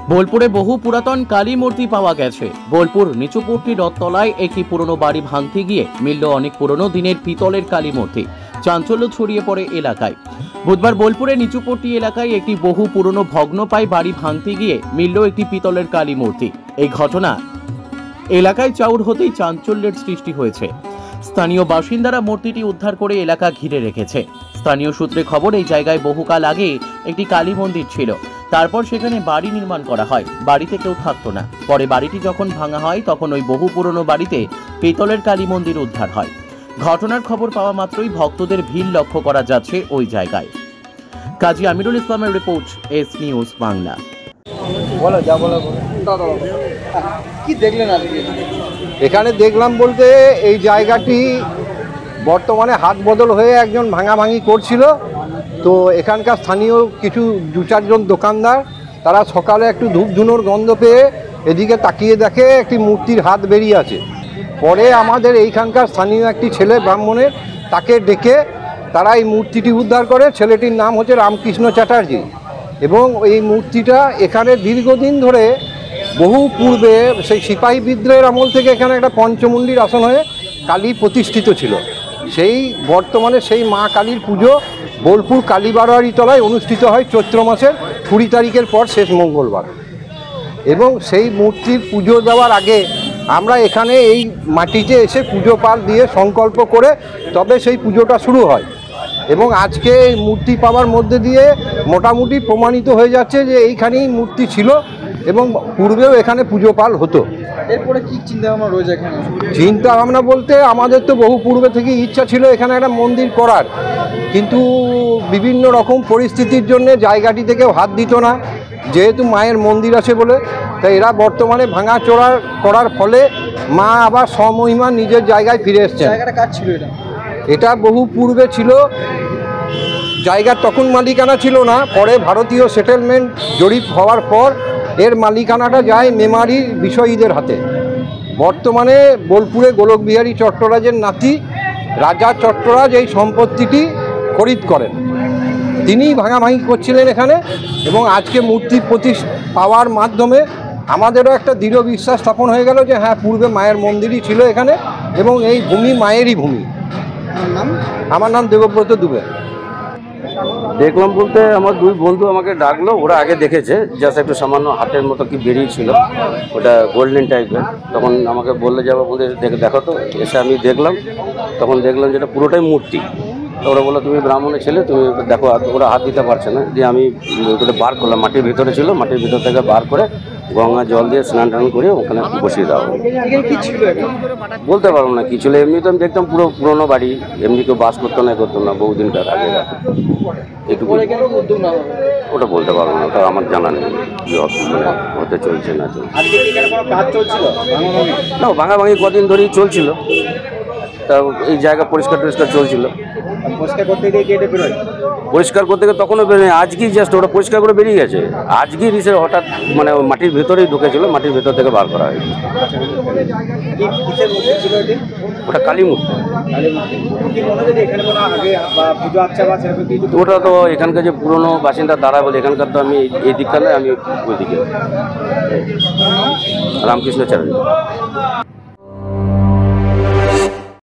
বোলপুরে বহু পুরাতন কালী মূর্তি পাওয়া গেছে। বোলপুর নিচুপুরটি রথতলায় একটি পুরনো বাড়ি ভাঙতে গিয়ে মিলল অনেক পুরনো দিনের পিতলের কালী মূর্তি। চাঞ্চল্য ছড়িয়ে পড়ে এলাকায়। বুধবার বোলপুরের নিচুপুরটি এলাকায় একটি বহু পুরনো ভগ্নপ্রায় বাড়ি ভাঙতে গিয়ে মিলল একটি পিতলের কালী মূর্তি। এই ঘটনা এলাকায় চাউর হতেই চাঞ্চল্যের সৃষ্টি হয়েছে। স্থানীয় বাসিন্দারা মূর্তিটি উদ্ধার করে এলাকা ঘিরে রেখেছে। স্থানীয় সূত্রে খবর, এই জায়গায় বহুকাল আগে একটি কালী মন্দির ছিল। তারপর সেখানে বাড়ি নির্মাণ করা হয়। বাড়িতে কেউ থাকতো না। পরে বাড়িটি যখন ভাঙা হয় তখন ওই বহু পুরনো বাড়িতে পিতলের কালী মন্দির উদ্ধার হয়। ঘটনার খবর পাওয়া মাত্রই ভক্তদের ভিড় লক্ষ্য করা যাচ্ছে ওই জায়গায়। কাজী আমিরুল ইসলামের রিপোর্ট, এস নিউজ বাংলা। কি দেখলেন আজকে? এখানে দেখলাম বলতে এই জায়গাটি বর্তমানে হাত বদল হয়ে একজন ভাঙাভাঙি করছিল। তো এখানকার স্থানীয় কিছু দু চারজন দোকানদার তারা সকালে একটু ধূপ ধুনোর গন্ধ পেয়ে এদিকে তাকিয়ে দেখে একটি মূর্তির হাত বেরিয়ে আছে। পরে আমাদের এইখানকার স্থানীয় একটি ছেলে ব্রাহ্মণের তাকে ডেকে তারা এই মূর্তিটি উদ্ধার করে। ছেলেটির নাম হচ্ছে রামকৃষ্ণ চ্যাটার্জি। এবং এই মূর্তিটা এখানে দীর্ঘদিন ধরে বহু পূর্বে সেই সিপাহী বিদ্রোহের আমল থেকে এখানে একটা পঞ্চমুণ্ডির আসন হয়ে কালী প্রতিষ্ঠিত ছিল। সেই বর্তমানে সেই মা কালীর পুজো বোলপুর কালী বারোয়ারি তলায় অনুষ্ঠিত হয় চৈত্র মাসের 20 তারিখের পর শেষ মঙ্গলবার। এবং সেই মূর্তির পুজো দেওয়ার আগে আমরা এখানে এই মাটিতে এসে পুজো পাল দিয়ে সংকল্প করে তবে সেই পুজোটা শুরু হয়। এবং আজকে এই মূর্তি পাওয়ার মধ্যে দিয়ে মোটামুটি প্রমাণিত হয়ে যাচ্ছে যে এইখানেই মূর্তি ছিল এবং পূর্বেও এখানে পুজো পাল হতো। এরপরে কি চিন্তা ভাবনা রয়েছে এখানে? চিন্তা ভাবনা বলতে আমাদের তো বহু পূর্বে থেকে ইচ্ছা ছিল এখানে একটা মন্দির করার, কিন্তু বিভিন্ন রকম পরিস্থিতির জন্য জায়গাটি থেকে হাত দিত না, যেহেতু মায়ের মন্দির আছে বলে। তাই এরা বর্তমানে ভাঙাচোরা করার ফলে মা আবার স্বমহিমা নিজের জায়গায় ফিরে এসছে। জায়গাটা কাজ ছিল এটা? এটা বহু পূর্বে ছিল। জায়গার তখন মালিকানা ছিল না। পরে ভারতীয় সেটেলমেন্ট জরিপ হওয়ার পর এর মালিকানাটা যায় মেমারির বিষয়ীদের হাতে। বর্তমানে বোলপুরে গোলকবিহারী চট্টরাজের নাতি রাজা চট্টরাজ এই সম্পত্তিটি খরিদ করেন। তিনিই ভাঙাভাঙি করছিলেন এখানে। এবং আজকে মূর্তি পাওয়ার মাধ্যমে আমাদেরও একটা দৃঢ় বিশ্বাস স্থাপন হয়ে গেল যে হ্যাঁ, পূর্বে মায়ের মন্দিরই ছিল এখানে এবং এই ভূমি মায়েরই ভূমি। আমার নাম দেবব্রত দুবে। দেখলাম বলতে আমার দুই বন্ধু আমাকে ডাকলো, ওরা আগে দেখেছে, জাস্ট একটু সামান্য হাতের মতো কি বেরিয়েছিল, ওটা গোল্ডেন টাইপের। তখন আমাকে বললে যাবো বলতে দেখো তো। এসে আমি দেখলাম, তখন দেখলাম যেটা পুরোটাই মূর্তি। তো ওরা বললো তুমি ব্রাহ্মণের ছেলে, তুমি দেখো। ওরা হাত দিতে পারছে না, দিয়ে আমি ওটা বার করলাম। মাটির ভিতরে ছিল, মাটির ভিতর থেকে বার করে গঙ্গা জল দিয়ে স্নান টান করে ওখানে বসিয়ে দেওয়া। বলতে পারবো না কি ছিল। এমনি তো আমি দেখতাম পুরো পুরোনো বাড়ি, এমনি কেউ বাস করতো না বহুদিনকার আগে। একটু ওটা বলতে পারবো না, ওটা আমার জানা নেই কি হতে চলছে না চলছে। না, ভাঙাভাঙি কদিন ধরেই চলছিল। তা এই জায়গা পরিষ্কার চলছিল। পরিষ্কার করতে গিয়ে তখনও বেরোয়, আজকেই জাস্ট ওটা পরিষ্কার করে বেরিয়ে গেছে। আজকেই রিসে হঠাৎ মানে মাটির ভেতরেই ঢুকেছিল, মাটির ভেতর থেকে বার করা হয়েছে। ওটা কালী মূর্তি। ওটা তো এখানকার যে পুরনো বাসিন্দা তারা বলে, এখানকার তো আমি এই দিকটা নয়, আমি ওই দিকে। রামকৃষ্ণ চ্যাটার্জি।